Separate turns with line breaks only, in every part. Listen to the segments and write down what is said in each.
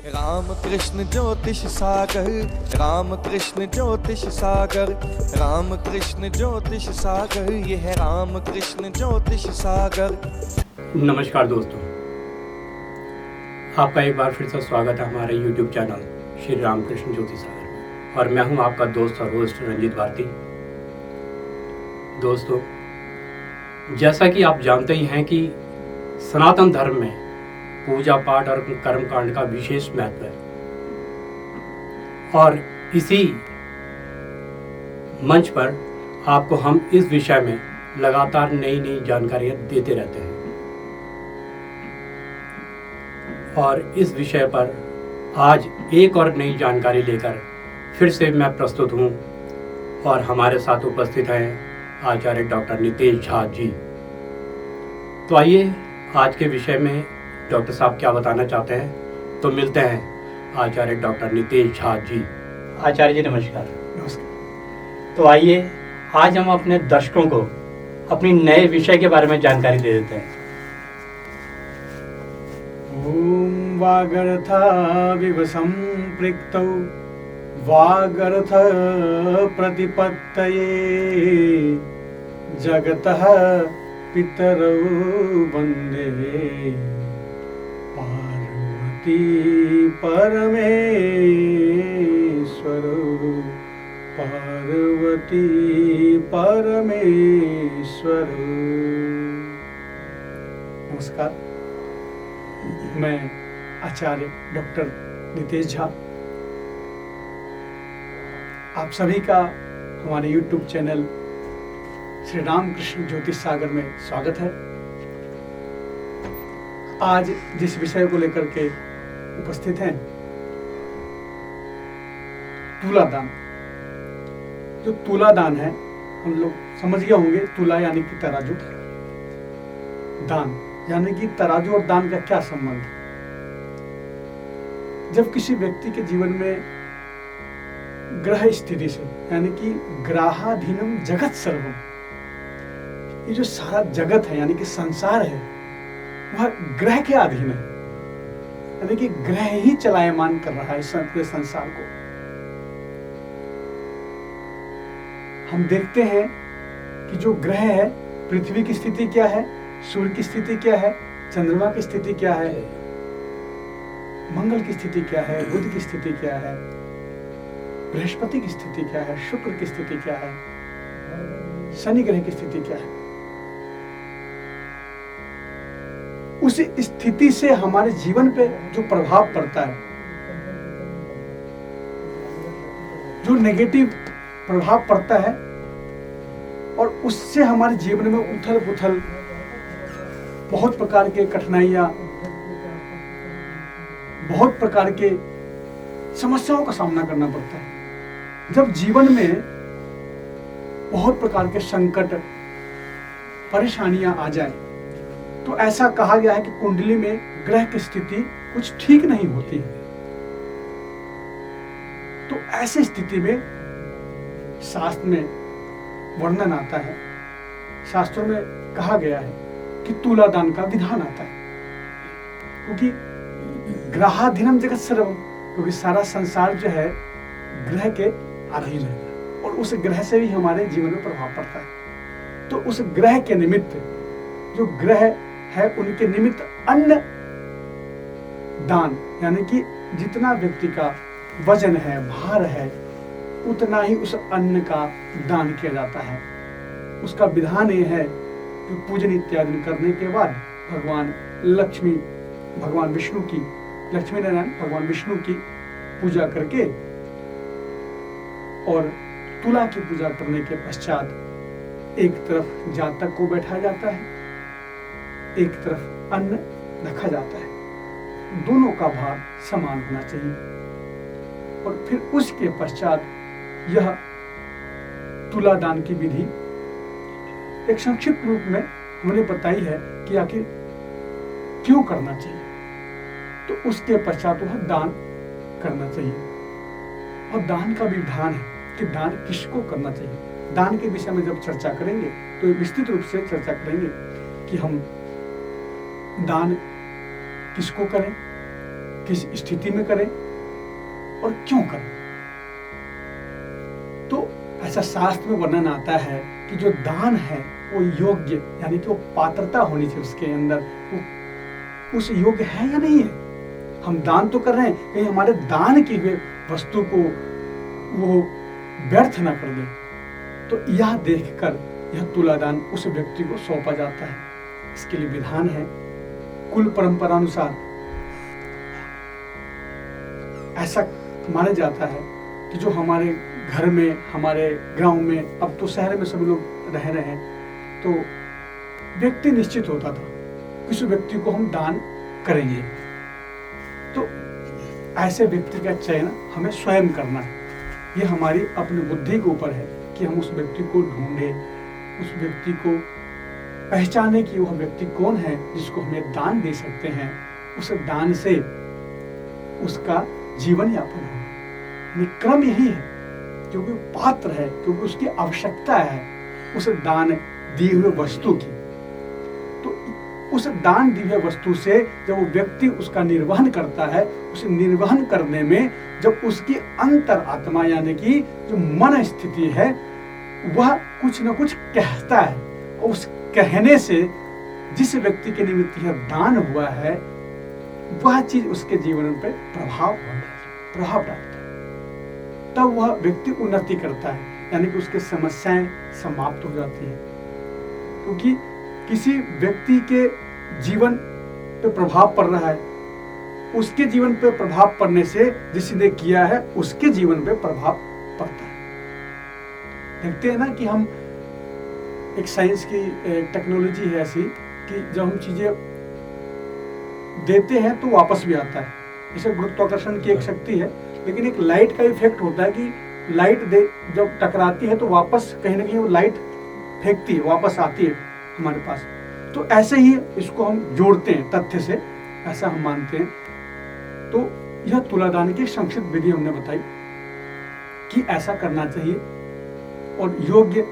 राम कृष्ण ज्योतिष सागर, राम कृष्ण ज्योतिष सागर, राम कृष्ण ज्योतिष सागर, ये है राम कृष्ण ज्योतिष सागर।
नमस्कार दोस्तों, आपका एक बार फिर से स्वागत है हमारे YouTube चैनल श्री राम कृष्ण ज्योतिष सागर में। और मैं हूं आपका दोस्त और होस्ट रंजीत भारती। दोस्तों, जैसा कि आप जानते ही हैं कि सनातन धर्म में पूजा पाठ और कर्म कांड का विशेष महत्व है, और इसी मंच पर आपको हम इस विषय में लगातार नई नई जानकारियां देते रहते हैं। और इस विषय पर आज एक और नई जानकारी लेकर फिर से मैं प्रस्तुत हूं, और हमारे साथ उपस्थित हैं आचार्य डॉक्टर नितेश झा जी। तो आइए आज के विषय में डॉक्टर साहब क्या बताना चाहते हैं, तो मिलते हैं आचार्य डॉक्टर नितेश झा जी। आचार्य जी नमस्कार।
नमस्कार।
तो आइए आज हम अपने दर्शकों को अपनी नए विषय के बारे में जानकारी दे देते हैं।
ओम वागर्थ संपृक्तौ वागर्थ प्रतिपत्तये जगतः पितरौ वन्दे पार्वती परमेश्वरौ, पार्वती परमेश्वरौ। नमस्कार, मैं आचार्य डॉक्टर नितेश झा आप सभी का हमारे YouTube चैनल श्री राम कृष्ण ज्योतिष सागर में स्वागत है। आज जिस विषय को लेकर के उपस्थित हैं, तुला दान। जो तुला दान है, हम लोग समझ गए होंगे, तुला यानी कि तराजू, दान यानी कि तराजू और दान का क्या संबंध। जब किसी व्यक्ति के जीवन में ग्रह स्थिति से, यानी कि ग्रहाधीनम जगत सर्वम, ये जो सारा जगत है यानी कि संसार है, वह ग्रह के अधीन है, यानी कि ग्रह ही चलायमान कर रहा है पूरे संसार को। हम देखते हैं कि जो ग्रह है, पृथ्वी की स्थिति क्या है, सूर्य की स्थिति क्या है, चंद्रमा की स्थिति क्या है, मंगल की स्थिति क्या है, बुध की स्थिति क्या है, बृहस्पति की स्थिति क्या है, शुक्र की स्थिति क्या है, शनि ग्रह की स्थिति क्या है। उस स्थिति से हमारे जीवन पे जो प्रभाव पड़ता है, जो नेगेटिव प्रभाव पड़ता है, और उससे हमारे जीवन में उथल पुथल, बहुत प्रकार के कठिनाइयां, बहुत प्रकार के समस्याओं का सामना करना पड़ता है। जब जीवन में बहुत प्रकार के संकट, परेशानियां आ जाए, तो ऐसा कहा गया है कि कुंडली में ग्रह की स्थिति कुछ ठीक नहीं होती है। तो ऐसी स्थिति में शास्त्र में वर्णन आता है, शास्त्रों में कहा गया है कि तुला दान का विधान आता है, क्योंकि ग्रहाधीनम जगत सर्वम, क्योंकि सारा संसार जो है ग्रह के अधीन है, और उस ग्रह से ही हमारे जीवन में प्रभाव पड़ता है। तो उस ग्रह के निमित्त, जो ग्रह है उनके निमित्त अन्न दान, यानी कि जितना व्यक्ति का वजन है, भार है, उतना ही उस अन्न का दान किया जाता है। उसका विधान ये है कि पूजन इत्यादि करने के बाद भगवान लक्ष्मी, भगवान विष्णु की, लक्ष्मी नारायण भगवान विष्णु की पूजा करके और तुला की पूजा करने के पश्चात एक तरफ जातक को बैठाया जाता है, एक तरफ अन्न रखा जाता है। दोनों का भार समान होना चाहिए। और फिर उसके पश्चात यह तुला दान की विधि एक संक्षिप्त रूप में हमने बताई है कि आखिर क्यों करना चाहिए। तो उसके पश्चात वह दान करना चाहिए। और दान का विधान है कि दान किसको करना चाहिए। दान के विषय में जब चर्चा करेंगे तो विस्तृत रूप से चर्चा करेंगे कि हम दान किसको करें, किस स्थिति में करें और क्यों करें। तो ऐसा शास्त्र में वर्णन आता है कि जो दान है वो योग्य, यानी कि वो पात्रता होनी चाहिए उसके अंदर, वो उस योग्य है या नहीं है। हम दान तो कर रहे हैं, कहीं हमारे दान की हुए वस्तु को वो व्यर्थ ना कर दे। तो यह देखकर यह तुलादान उस व्यक्ति को सौंपा जाता है। इसके लिए विधान है। कुल परंपरा अनुसार ऐसा माना जाता है कि जो हमारे घर में, हमारे गांव में, अब तो शहर में सभी लोग रह रहे हैं, तो व्यक्ति निश्चित होता था किसी व्यक्ति को हम दान करेंगे। तो ऐसे व्यक्ति का चयन हमें स्वयं करना है। ये हमारी अपनी बुद्धि के ऊपर है कि हम उस व्यक्ति को ढूंढे, उस व्यक्ति को पहचाने कि वह व्यक्ति कौन है जिसको हमें दान दे सकते हैं। उस दान से उसका जीवन यापन हो। क्रम यही है, क्योंकि पात्र है, क्योंकि उसकी आवश्यकता है उस दान दी हुए वस्तु की। तो उस दान दी हुई वस्तु से जब वो व्यक्ति उसका निर्वहन करता है, उस निर्वहन करने में जब उसकी अंतर आत्मा यानी कि जो मन स्थिति है वह कुछ न कुछ कहता है, और उस कहने से जिस व्यक्ति के निमित्त यह दान हुआ है वह चीज उसके जीवन पर प्रभाव डालता है। तब वह व्यक्ति उन्नति करता है, यानी कि उसके समस्याएं समाप्त हो जाती हैं। क्योंकि किसी व्यक्ति के जीवन पे प्रभाव पड़ रहा है, उसके जीवन पे प्रभाव पड़ने से जिसने किया है उसके जीवन पे प्रभाव पड़ता है। देखते हैं ना कि हम एक साइंस की टेक्नोलॉजी है ऐसी कि जब हम चीजें देते हैं तो वापस भी आता है। जैसे गुरुत्वाकर्षण की एक शक्ति है, लेकिन एक लाइट का इफेक्ट होता है कि लाइट जब टकराती है तो वापस कहीं ना कहीं वो लाइट फेंकती है, वापस आती है हमारे पास। तो ऐसे ही इसको हम जोड़ते हैं तथ्य से, ऐसा हम मानते हैं। तो यह तुलादान की संक्षिप्त विधि हमने बताई कि ऐसा करना चाहिए और योग्य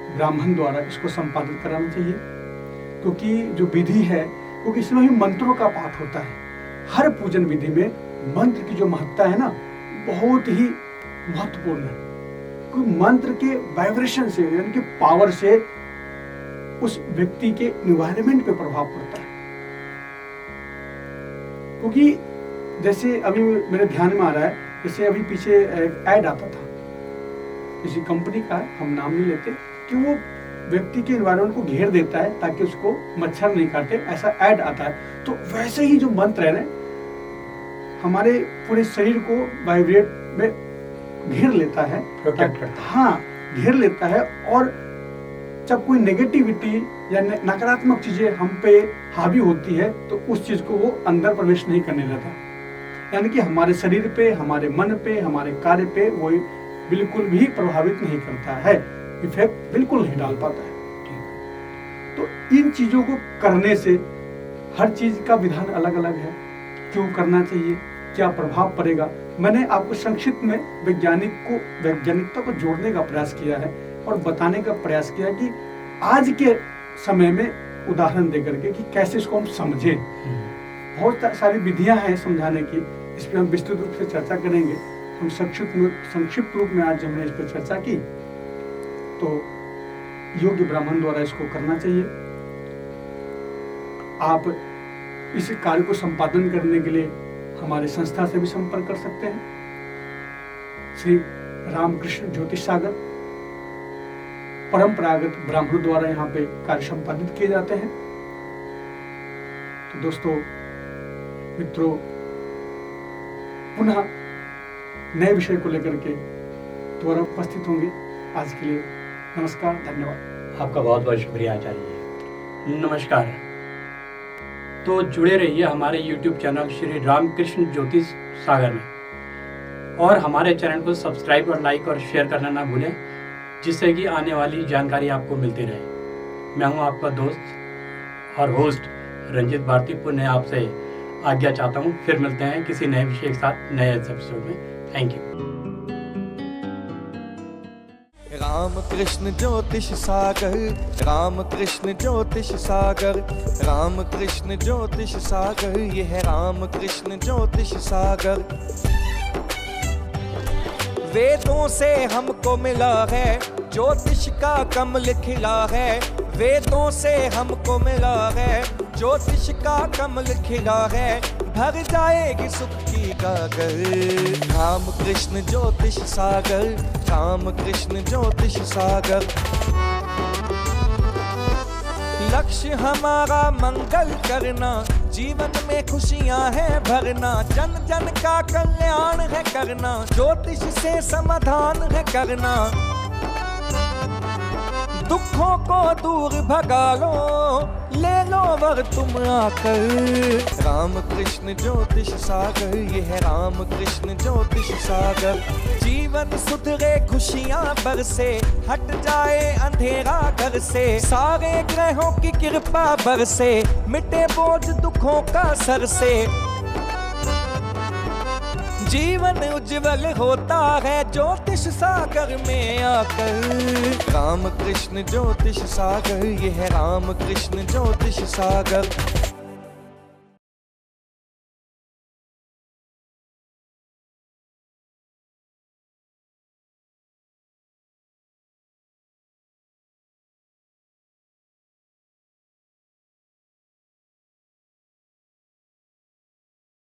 ब्राह्मण द्वारा इसको संपादित कराना चाहिए। क्योंकि जो विधि है, क्योंकि इसमें भी मंत्रों का पाठ होता है। हर पूजन विधि में मंत्र की जो महत्ता है ना, बहुत ही महत्वपूर्ण है। क्योंकि मंत्र के वाइब्रेशन से यानी कि पावर से उस व्यक्ति के एनवायरनमेंट पे प्रभाव पड़ता है। क्योंकि जैसे अभी मेरे ध्यान में आ रहा है, जैसे अभी पीछे एक ऐड आता था किसी कंपनी का, हम नाम नहीं लेते, कि वो व्यक्ति के एनवायरनमेंट को घेर देता है ताकि उसको मच्छर नहीं काटे, ऐसा ऐड आता है। तो वैसे ही जो मंत्र है ना, हमारे पूरे शरीर को वाइब्रेट में घेर लेता है,
प्रोटेक्ट करता है।
हाँ, घेर लेता है। और जब कोई नेगेटिविटी या नकारात्मक चीजें हम पे हावी होती है तो उस चीज को वो अंदर प्रवेश नहीं करने देता। यानी कि हमारे शरीर पे, हमारे मन पे, हमारे कार्य पे वो बिल्कुल भी प्रभावित नहीं करता है, इफेक्ट बिल्कुल नहीं डाल पाता है। तो इन चीजों को करने से हर चीज का विधान अलग अलग है। क्यों करना चाहिए, क्या प्रभाव पड़ेगा, मैंने आपको संक्षिप्त में वैज्ञानिकता को जोड़ने का प्रयास किया है और बताने का प्रयास किया कि आज के समय में उदाहरण देकर के कि कैसे इसको हम समझें। बहुत सारी विधियां हैं समझाने की, इस पर हम विस्तृत रूप से चर्चा करेंगे। हम संक्षिप्त रूप में आज हमने इस पर चर्चा की। तो योग्य ब्राह्मण द्वारा इसको करना चाहिए। आप इस कार्य को संपादन करने के लिए हमारे संस्था से भी संपर्क कर सकते हैं। श्री रामकृष्ण ज्योतिष सागर परंपरागत ब्राह्मणों द्वारा यहाँ पे कार्य संपादित किए जाते हैं। तो दोस्तों, मित्रों, पुनः नए विषय को लेकर के दोबारा उपस्थित होंगे। आज के लिए नमस्कार, धन्यवाद।
आपका बहुत बहुत शुक्रिया आचार्य। नमस्कार। तो जुड़े रहिए हमारे YouTube चैनल श्री रामकृष्ण ज्योतिष सागर में, और हमारे चैनल को सब्सक्राइब और लाइक और शेयर करना ना भूलें, जिससे कि आने वाली जानकारी आपको मिलती रहे। मैं हूं आपका दोस्त और होस्ट रंजित भारती, पुनः आपसे आज्ञा चाहता हूं। फिर मिलते हैं किसी नए विषय के साथ नए एपिसोड में। Thank you.
राम राम कृष्ण ज्योतिष सागर, राम कृष्ण ज्योतिष सागर, राम कृष्ण ज्योतिष सागर, ये है राम कृष्ण ज्योतिष सागर। वेदों से हमको मिला है ज्योतिष का कमल खिला है, वेदों से हमको मिला है ज्योतिष का कमल खिला है, भर जाएगी सुख की गागर। राम कृष्ण ज्योतिष सागर, राम कृष्ण ज्योतिष सागर। लक्ष्य हमारा मंगल करना, जीवन में खुशियां है भरना, जन जन का कल्याण है करना, ज्योतिष से समाधान है करना। दुखों को दूर भगा लो, ले लो वर तुम आकर। राम कृष्ण ज्योतिष सागर, ये है राम कृष्ण ज्योतिष सागर। जीवन सुधरे खुशियां बरसे, हट जाए अंधेरा घर से, सारे ग्रहों की कृपा बरसे, मिटे बोझ दुखों का सर से। जीवन उज्जवल होता है ज्योतिष सागर में आकर। राम कृष्ण ज्योतिष सागर, ये है राम कृष्ण ज्योतिष सागर।